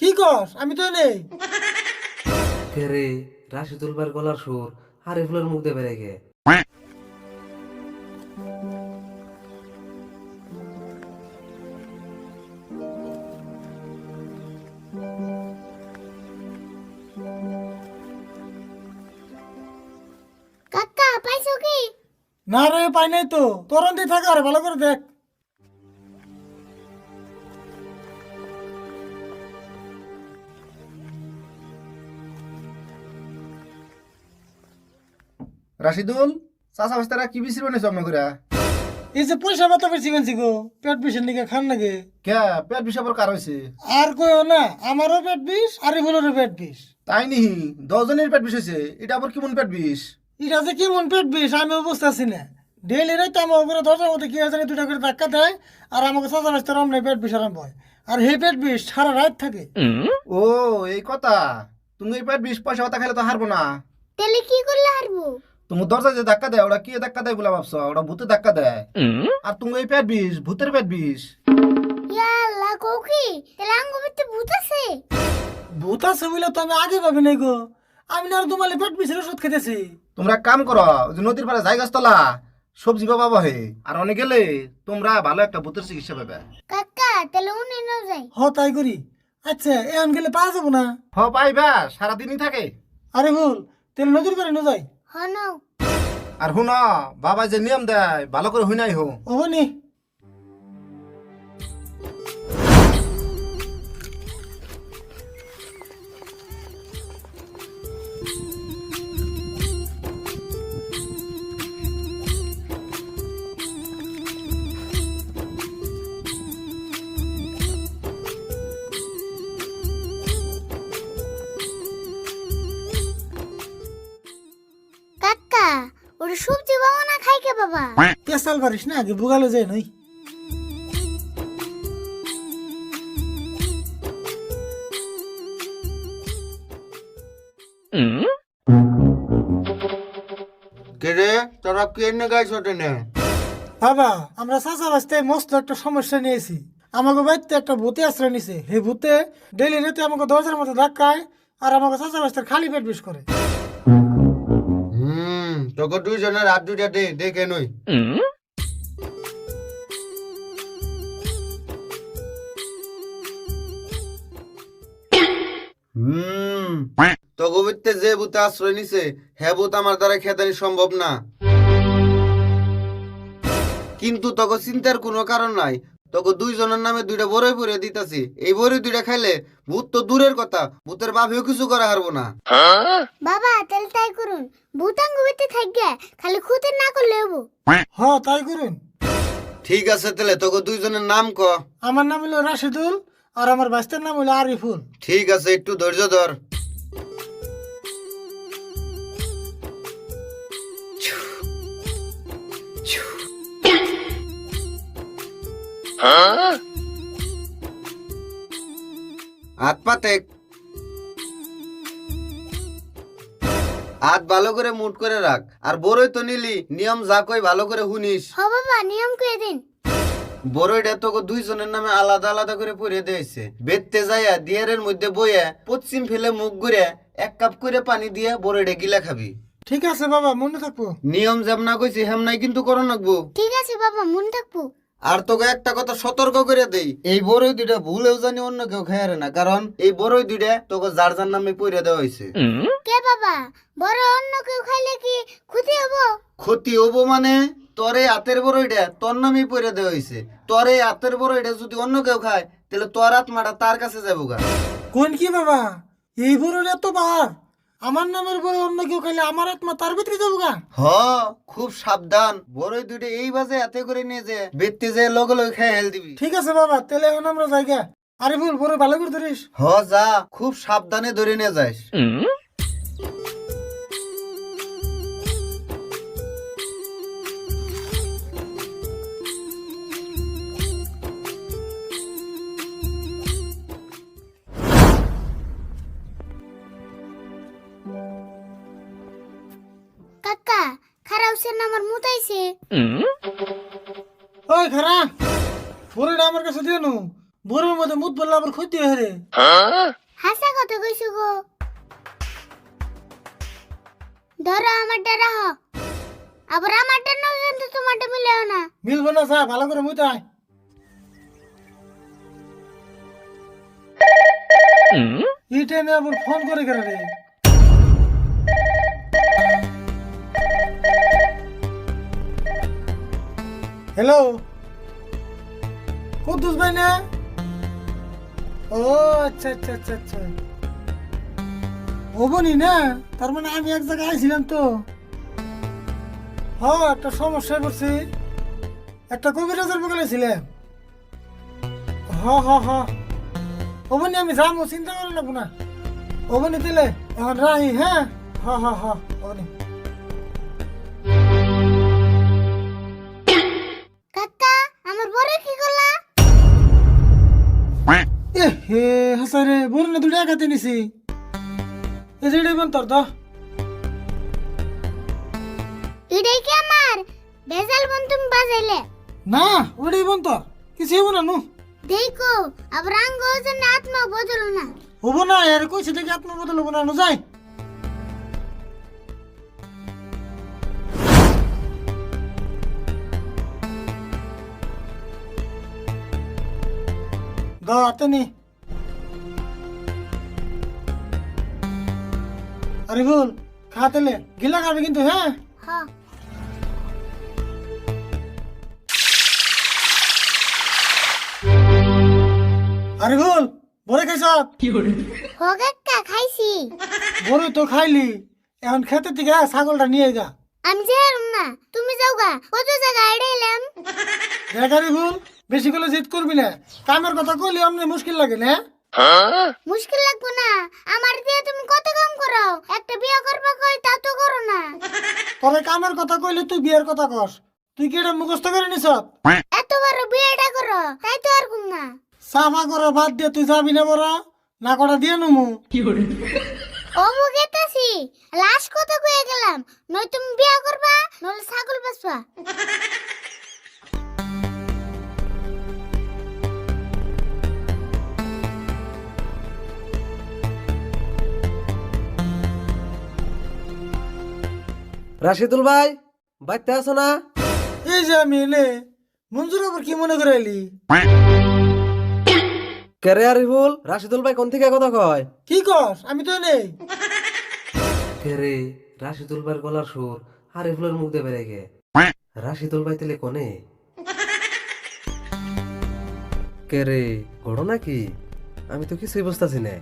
কি কস? আমি তো নেই। কে রে? রাশিদুল ভাইয়ের গলার সুর আরিফুলের মুখ দিয়ে বেড়ে গে। কাকা পাইছো কি? না রে, পাই নাই তো। তোর দিয়ে থাকা আর ভালো করে দেখ। রাশিদুল, চাচা বাস্তারা কি বিসির বানাইছো আমনা করে? এই যে পয়সা পাতা বেশি গেছি গো, পেট বিষের নিকে খান নাকি? কে পেট বিষাবার কার হয়েছে? আর কইও না, আমারও পেট বিষ আর ইভুলেরও পেট বিষ। তাই নিহি 10 জনের পেট বিষ হয়েছে, এটা আবার কেমন পেট বিষ? এটা যে কেমন পেট বিষ আমিও বুঝতেছি না। ডেইলি রাইতে আমার উপরে দরজার মধ্যে কি জানি দুটা করে ধাক্কা দেয়, আর আমাকে চাচা বাস্তার অমনে পেট বিষ আরম্ভ হয়। আর সেই পেট বিষ সারা রাত থাকে। ও এই কথা। তুমি এই পেট বিষ পয়সা পাতা খাইলে তো হারবো না। তাহলে কি করলে হারবো? তুমি দরজা যে ধাক্কা দেয় ওরা কি ধাক্কা দেয় বলে ভাবছো? ওরা ভূতে ধাক্কা দেয়। আর তুমি এই পেট বিষ, ভূতের পেট বিষ। ইয়া আল্লাহ কও কি? তাহলে আঙ্গ ভিতরে ভূত আছে? ভূত আছে বলে তো আমি আগে ভাবি নাই গো। আমি না আর তোমালে পেট বিষের ওষুধ খেতেছি। তোমরা এক কাম করো, ওই যে নদীর পাড়ে জায়গা তলা সবজি বাবা বহে, আর অনেক গেলে তোমরা ভালো একটা ভূতের চিকিৎসা পাবে। কাকা তাহলে উনি নাও যাই। তাই করি। আচ্ছা, এখন গেলে পাওয়া যাবো না? পাইবা, সারাদিনই থাকে। আরে ভুল, তেল নজর করে ন যাই। হ নাও। আর হুন, বাবা যে নিয়ম দেয় ভালো করে হুইনাই হো। ও নি। কাকা ওর সবজি বাবা না খাই কে বাবা? পেশাল পারিস না, আগে বুগালে যায় নই। কেরে তোরা কি এনে গাইছ টেনে? বাবা, আমরা চাচা বাস্তায় মস্ত একটা সমস্যা নিয়েছি। আমাকে বাড়িতে একটা ভূতে আশ্রয় নিছে। হে ভূতে ডেলি রাতে আমাকে দরজার মধ্যে ধাক্কায়, আর আমাকে চাচা বাস্তার খালি পেট বিষ করে। তোকে দুইজনের হাত দুইটা দে দেখে নই। তোকে ভিত্তে যে ভূতে আশ্রয় নিছে হে ভূত আমার দ্বারা খেতানি সম্ভব না, কিন্তু তোকে চিন্তার কোনো কারণ নাই। তোকে দুইজনের নামে দুইটা বড়ই পরে দিতাছি। এই বড়ই দুইটা খাইলে ভূত তো দূরের কথা, ভূতের বাপেও কিছু করা হারবো না। বাবা তাহলে তাই করুন, ভূত আঙ্গ ভিতরে থাকবে, খালি খুঁতে না করলে হবো। তাই করুন। ঠিক আছে তাহলে তোকে দুইজনের নাম ক। আমার নাম হলো রাশিদুল, আর আমার বাস্তার নাম হলো আরিফুল। ঠিক আছে একটু ধৈর্য ধর। হাত পাতে হাত ভালো করে মুট করে রাখ। আর বড়ই তো নিলি, নিয়ম যা কই ভালো করে শুনিস। হ বাবা নিয়ম করে দিন। বড়ইটা তোকে দুইজনের নামে আলাদা আলাদা করে পড়ে দিয়েছে। বেদতে যাইয়া দিয়ারের মধ্যে বইয়া পশ্চিম ফেলে মুখ ঘুরে 1 কাপ করে পানি দিয়ে বড়ইটা গিলা খাবি। ঠিক আছে বাবা, মনে থাকবো। নিয়ম যেমনা কইছি হেমনাই কিন্তু করো নাকবো। ঠিক আছে বাবা মনে থাকবো। আর তোকে একটা কথা সতর্ক করে দেই, এই বড়ই দুইটা ভুলেও জানি অন্য কেউ খায়ারে না, কারণ এই বড়ই দুইটা তোকে যার যার নামে পড়ে দেওয়া হয়েছে। কে বাবা? বড় অন্য কেউ খাইলে কি ক্ষতি হবো? ক্ষতি হবো মানে তোরে হাতের বড়ইটা তোর নামেই পড়ে দেওয়া হয়েছে। তোরে হাতের বড়ইটা যদি অন্য কেউ খায় তাহলে তোর আত্মাটা তার কাছে যাবো গা। কোন কি বাবা? এই বড় এত বার? আমার নামের বড় অন্য কেউ খাইলে আমার আত্মা তার ভিতরে যাবো গা? হ, খুব সাবধান। বড়ই দুইটা এই বাজে হাতে করে নিয়ে যে বেতে যে লগে লগে খেয়ে হেল দিবি। ঠিক আছে বাবা, তাহলে এখন আমরা জায়গা। আরিফুল, বড় ভালো করে ধরিস। হ যা, খুব সাবধানে ধরে নিয়ে যাস। কাকা খারাপ সে না আমার মুতাইছে। ওই খারা, বড়টা আমার কাছে দিয়ে নু। বরের মধ্যে মুদ বললে আবার ক্ষতি হয় রে। হাসা কথা কইছো গো। ধরো আমারটা রাখো, আবার আমারটা না কিন্তু তোমারটা মিলেও না। মিলবো না স্যার, ভালো করে মুইতে আয়। এই টাইমে আবার ফোন করে কেন রে? হ্যালো, কুদ্দুস ভাই না? ও আচ্ছা আচ্ছা আচ্ছা আচ্ছা, ও বনি না? তার মানে আমি এক জায়গায় আইছিলাম তো। হ্যাঁ, একটা সমস্যায় পড়ছি, একটা কবিরাজের বগলে ছিলাম। ওবনি আমি যাবো, চিন্তা করে লাগবো না। ওবনি দিলে এখন রাহি। হ্যাঁ ওবনি। কাকা আমার বড় কি করলা? এ হে হাসারে, বললে দুটো একাতে নিছি। এ যেটাই বল তোর তো। এটাই কি আমার বেজাল বন তুমি বাজাইলে? না, ওটাই বল তোর, কিছু হবো না নু। দেখো আবার আঙ্গ জন্য আত্মা বদল না। হবো না, এর কইছে দেখি আত্মবদল হবো না, যাই। নি আরে বল খাতেলে গিলা খাবে কিন্তু। হ্যাঁ হ্যাঁ আরে বল, বড় খাইছ? হো কাকা খাইছি। বড় তো খাইলি, এখন খেতে থেকে ছাগলটা নিয়ে যা। আমি যাইলাম না, তুমি যাও গা। কত জায়গা এড়াইলাম। দেখারি ভুল, বেশি করে জিদ করবি না। কামের কথা কইলে অমনি মুশকিল লাগে না? মুশকিল লাগবো না, আমার দিয়ে তুমি কত কাম করো। একটা বিয়ে করবা কই তা তো করো না। তবে কামের কথা কইলে তুই বিয়ের কথা কস। তুই কি এটা মুখস্থ করে নিছ? এত বড় বিয়েটা করো তাই তো আর কম না। সাফা করে বাদ দিয়ে তুই যাবি না বড়, না কটা দিয়ে নমু। ও মুগেতাছি লাশ কত কয়ে গেলাম, নয় তুমি বিয়ে করবা নলে ছাগল বাঁচবা। রাশিদুল ভাই, বাইতে আছো না? এই যে আমি এলে, মঞ্জুর আবার কি মনে করে এলি? কেরে আরিফুল, রাশিদুল ভাই কোন থেকে কথা কয়? কি কস? আমি তো নেই। কেরে রাশিদুল ভাইয়ের গলার সুর আরিফুলের মুখ দিয়ে বেড়ে গে। রাশিদুল ভাই তেলে কোনে? কেরে ঘটনা কি? আমি তো কিছুই বুঝতেছি না।